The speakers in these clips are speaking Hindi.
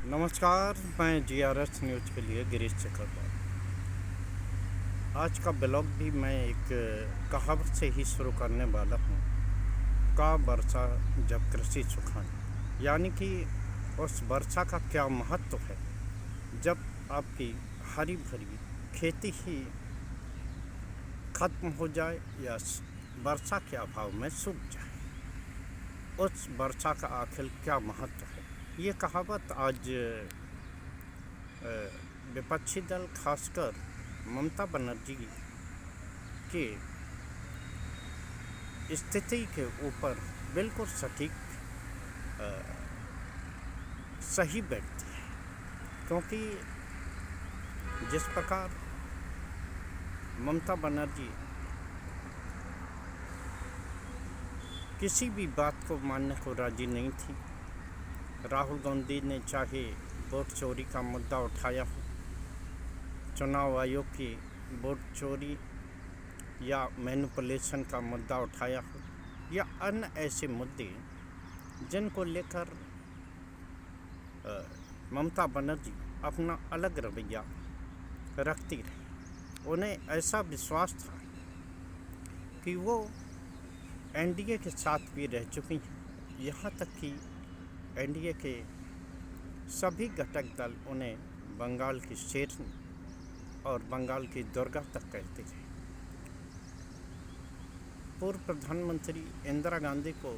नमस्कार, मैं जीआरएस न्यूज़ के लिए गिरीश चक्रवर्ती। आज का ब्लॉग भी मैं एक कहावत से ही शुरू करने वाला हूँ। का वर्षा जब कृषि सुखानी, यानी कि उस वर्षा का क्या महत्व है जब आपकी हरी भरी खेती ही खत्म हो जाए या वर्षा के अभाव में सूख जाए। उस वर्षा का आखिर क्या महत्व है, ये कहावत आज विपक्षी दल खासकर ममता बनर्जी की स्थिति के ऊपर बिल्कुल सटीक सही बैठती है, क्योंकि जिस प्रकार ममता बनर्जी किसी भी बात को मानने को राजी नहीं थी। राहुल गांधी ने चाहे वोट चोरी का मुद्दा उठाया हो, चुनाव आयोग की वोट चोरी या मैनिपुलेशन का मुद्दा उठाया हो, या अन्य ऐसे मुद्दे जिनको लेकर ममता बनर्जी अपना अलग रवैया रखती रही। उन्हें ऐसा विश्वास था कि वो एनडीए के साथ भी रह चुकी हैं। यहाँ तक कि एनडीए के सभी घटक दल उन्हें बंगाल की शेरनी और बंगाल की दुर्गा तक कहते थे। पूर्व प्रधानमंत्री इंदिरा गांधी को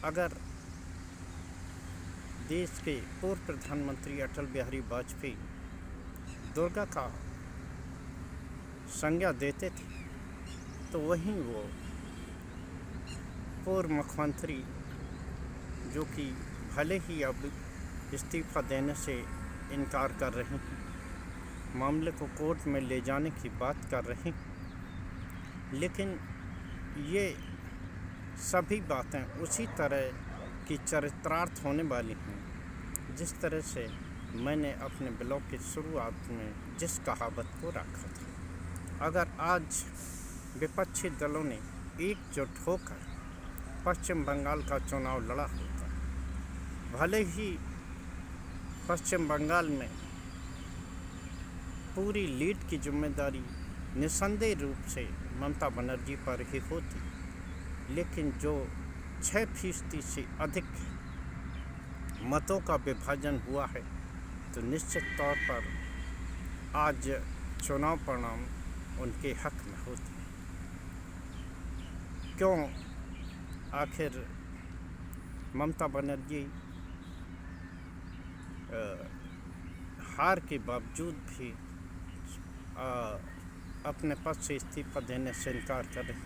अगर देश के पूर्व प्रधानमंत्री अटल बिहारी वाजपेयी दुर्गा का संज्ञा देते थे, तो वहीं वो पूर्व मुख्यमंत्री, जो कि भले ही अब इस्तीफा देने से इनकार कर रहे हैं, मामले को कोर्ट में ले जाने की बात कर रहे हैं, लेकिन ये सभी बातें उसी तरह की चरित्रार्थ होने वाली हैं जिस तरह से मैंने अपने ब्लॉग की शुरुआत में जिस कहावत को रखा था। अगर आज विपक्षी दलों ने एकजुट होकर पश्चिम बंगाल का चुनाव लड़ा होता, भले ही पश्चिम बंगाल में पूरी लीड की जिम्मेदारी निस्संदेह रूप से ममता बनर्जी पर ही होती, लेकिन जो 6% से अधिक मतों का विभाजन हुआ है, तो निश्चित तौर पर आज चुनाव परिणाम उनके हक में होते। क्यों आखिर ममता बनर्जी हार के बावजूद भी अपने पद से इस्तीफा देने से इनकार कर रहे?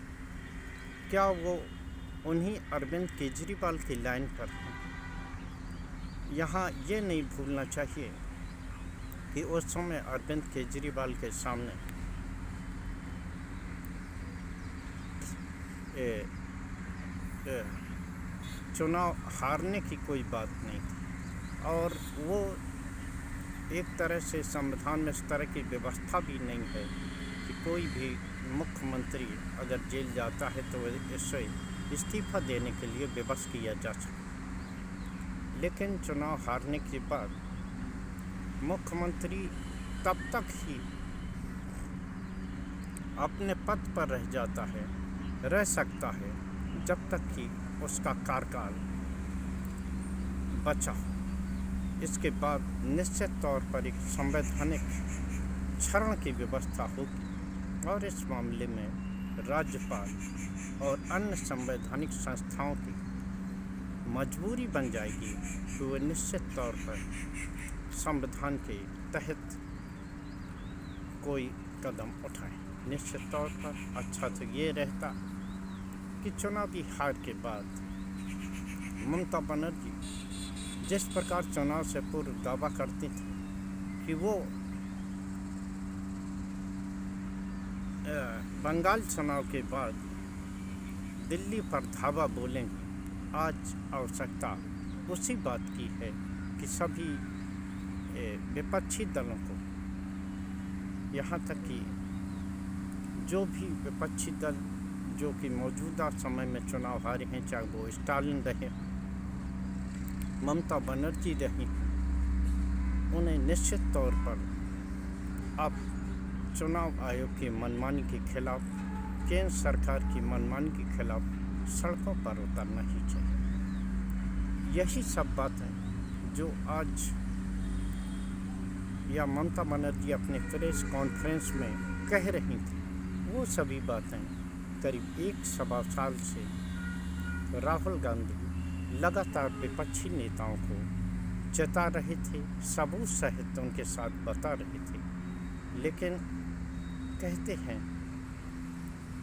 क्या वो उन्हीं अरविंद केजरीवाल की लाइन पर हैं? यहाँ ये नहीं भूलना चाहिए कि उस समय अरविंद केजरीवाल के सामने चुनाव हारने की कोई बात नहीं थी, और वो एक तरह से संविधान में इस तरह की व्यवस्था भी नहीं है कि कोई भी मुख्यमंत्री अगर जेल जाता है तो इसे इस्तीफा देने के लिए विवश किया जा सके। लेकिन चुनाव हारने के बाद मुख्यमंत्री तब तक ही अपने पद पर रह सकता है जब तक कि उसका कार्यकाल बचा। इसके बाद निश्चित तौर पर एक संवैधानिक क्षरण की व्यवस्था होगी, और इस मामले में राज्यपाल और अन्य संवैधानिक संस्थाओं की मजबूरी बन जाएगी कि वे निश्चित तौर पर संविधान के तहत कोई कदम उठाएं। निश्चित तौर पर अच्छा तो ये रहता कि चुनावी हार के बाद ममता बनर्जी जिस प्रकार चुनाव से पूर्व दावा करती थी कि वो बंगाल चुनाव के बाद दिल्ली पर धावा बोलेंगे, आज आवश्यकता उसी बात की है कि सभी विपक्षी दलों को, यहाँ तक कि जो भी विपक्षी दल जो कि मौजूदा समय में चुनाव हारे हैं, चाहे वो स्टालिन रहे, ममता बनर्जी रही, उन्हें निश्चित तौर पर अब चुनाव आयोग की मनमानी के खिलाफ, केंद्र सरकार की मनमानी के खिलाफ सड़कों पर उतरना ही चाहिए। यही सब बातें जो आज या ममता बनर्जी अपने प्रेस कॉन्फ्रेंस में कह रही थी, वो सभी बातें करीब एक सवा साल से राहुल गांधी लगातार विपक्षी नेताओं को चेता रहे थे, सबूत सहित उनके साथ बता रहे थे। लेकिन कहते हैं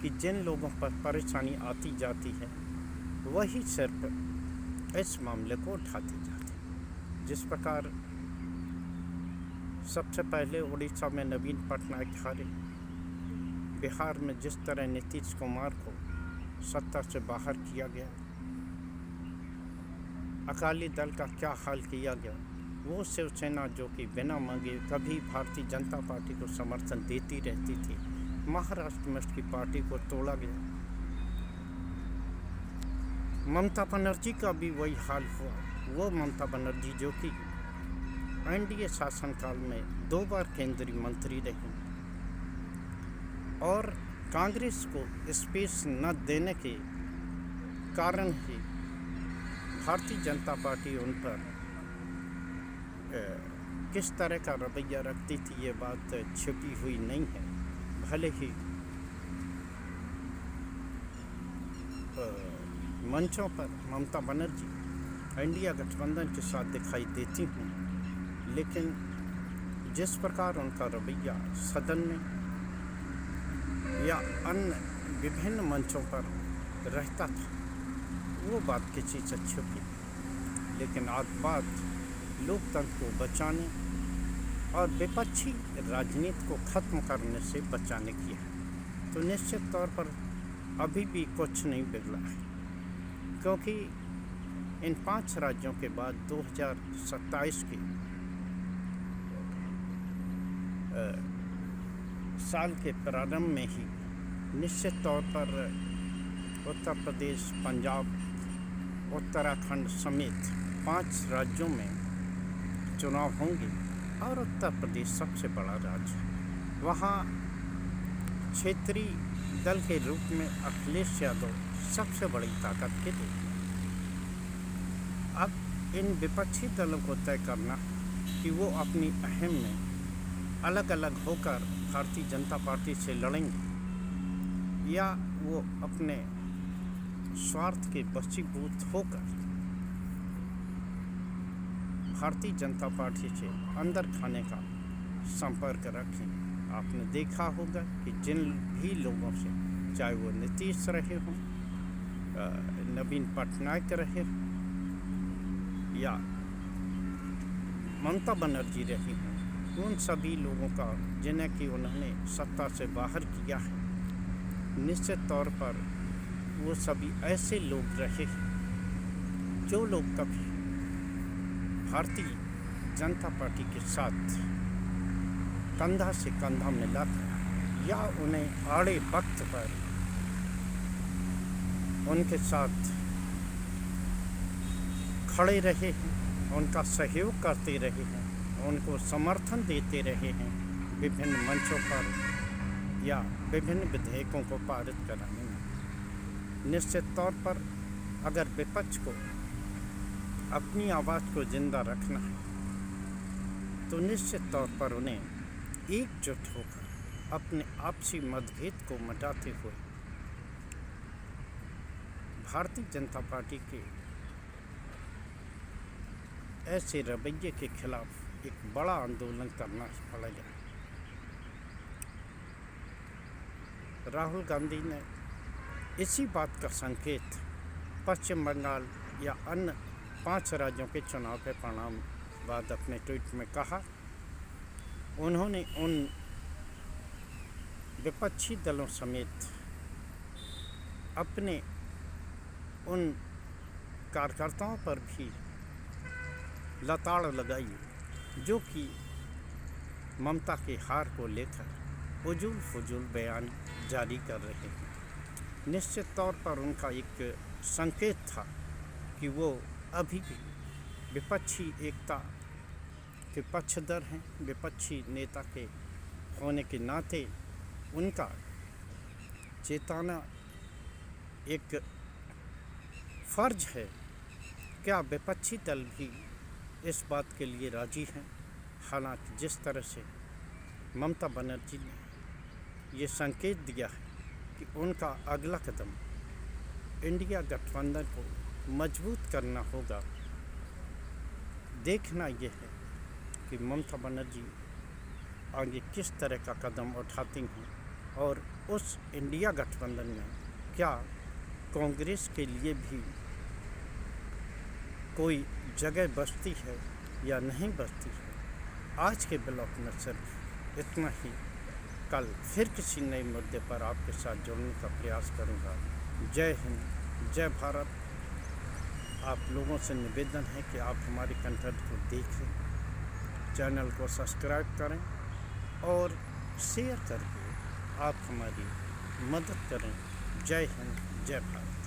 कि जिन लोगों पर परेशानी आती जाती है वही सिर्फ इस मामले को उठाते जाते हैं। जिस प्रकार सबसे पहले उड़ीसा में नवीन पटनायक हारे, बिहार में जिस तरह नीतीश कुमार को सत्ता से बाहर किया गया, अकाली दल का क्या हाल किया गया, वो शिवसेना जो कि बिना मांगे कभी भारतीय जनता पार्टी को समर्थन देती रहती थी, महाराष्ट्र में उसकी पार्टी को तोड़ा गया। ममता बनर्जी का भी वही हाल हुआ। वो ममता बनर्जी जो कि एनडीए शासनकाल में 2 बार केंद्रीय मंत्री रही और कांग्रेस को स्पेस न देने के कारण ही भारतीय जनता पार्टी उन पर किस तरह का रवैया रखती थी, ये बात छिपी हुई नहीं है। भले ही मंचों पर ममता बनर्जी इंडिया गठबंधन के साथ दिखाई देती हूँ, लेकिन जिस प्रकार उनका रवैया सदन में या अन्य विभिन्न मंचों पर रहता था, वो बात किसी से छिपी। लेकिन आज बात लोकतंत्र को बचाने और विपक्षी राजनीति को खत्म करने से बचाने की है। तो निश्चित तौर पर अभी भी कुछ नहीं बिगड़ा है, क्योंकि इन 5 राज्यों के बाद 2027 के साल के प्रारंभ में ही निश्चित तौर पर उत्तर प्रदेश, पंजाब, उत्तराखंड समेत 5 राज्यों में चुनाव होंगे और उत्तर प्रदेश सबसे बड़ा राज्य है। वहाँ क्षेत्रीय दल के रूप में अखिलेश यादव सबसे बड़ी ताकत के लिए। अब इन विपक्षी दलों को तय करना कि वो अपनी अहम में अलग अलग होकर भारतीय जनता पार्टी से लड़ेंगे या वो अपने स्वार्थ के वशीभूत होकर भारतीय जनता पार्टी से अंदर खाने का संपर्क रखें। आपने देखा होगा कि जिन भी लोगों से, चाहे वो नीतीश रहे हों, नवीन पटनायक रहे या ममता बनर्जी रही हों, उन सभी लोगों का जिन्हें कि उन्होंने सत्ता से बाहर किया है, निश्चित तौर पर वो सभी ऐसे लोग रहे जो लोग कभी भारतीय जनता पार्टी के साथ कंधा से कंधा मिलाकर या उन्हें आड़े वक्त पर उनके साथ खड़े रहे हैं, उनका सहयोग करते रहे हैं, उनको समर्थन देते रहे हैं विभिन्न मंचों पर या विभिन्न विधेयकों को पारित कराने में। निश्चित तौर पर अगर विपक्ष को अपनी आवाज़ को जिंदा रखना है तो निश्चित तौर पर उन्हें एकजुट होकर अपने आपसी मतभेद को मिटाते हुए भारतीय जनता पार्टी के ऐसे रवैये के खिलाफ एक बड़ा आंदोलन करना पड़ेगा। राहुल गांधी ने इसी बात का संकेत पश्चिम बंगाल या अन्य 5 राज्यों के चुनाव के परिणाम बाद अपने ट्वीट में कहा। उन्होंने उन विपक्षी दलों समेत अपने उन कार्यकर्ताओं पर भी लताड़ लगाई जो कि ममता के हार को लेकर उजूल फजूल बयान जारी कर रहे हैं। निश्चित तौर पर उनका एक संकेत था कि वो अभी भी विपक्षी एकता के पक्षधर हैं, विपक्षी नेता के होने के नाते उनका चेताना एक फ़र्ज है। क्या विपक्षी दल भी इस बात के लिए राजी हैं? हालांकि जिस तरह से ममता बनर्जी ने ये संकेत दिया है कि उनका अगला कदम इंडिया गठबंधन को मजबूत करना होगा, देखना यह है कि ममता बनर्जी आगे किस तरह का कदम उठाती हैं और उस इंडिया गठबंधन में क्या कांग्रेस के लिए भी कोई जगह बचती है या नहीं बचती है। आज के ब्लॉग में सिर्फ इतना ही। कल फिर किसी नए मुद्दे पर आपके साथ जुड़ने का प्रयास करूंगा। जय हिंद, जय भारत। आप लोगों से निवेदन है कि आप हमारे कंटेंट को देखें, चैनल को सब्सक्राइब करें और शेयर करके आप हमारी मदद करें। जय हिंद, जय भारत।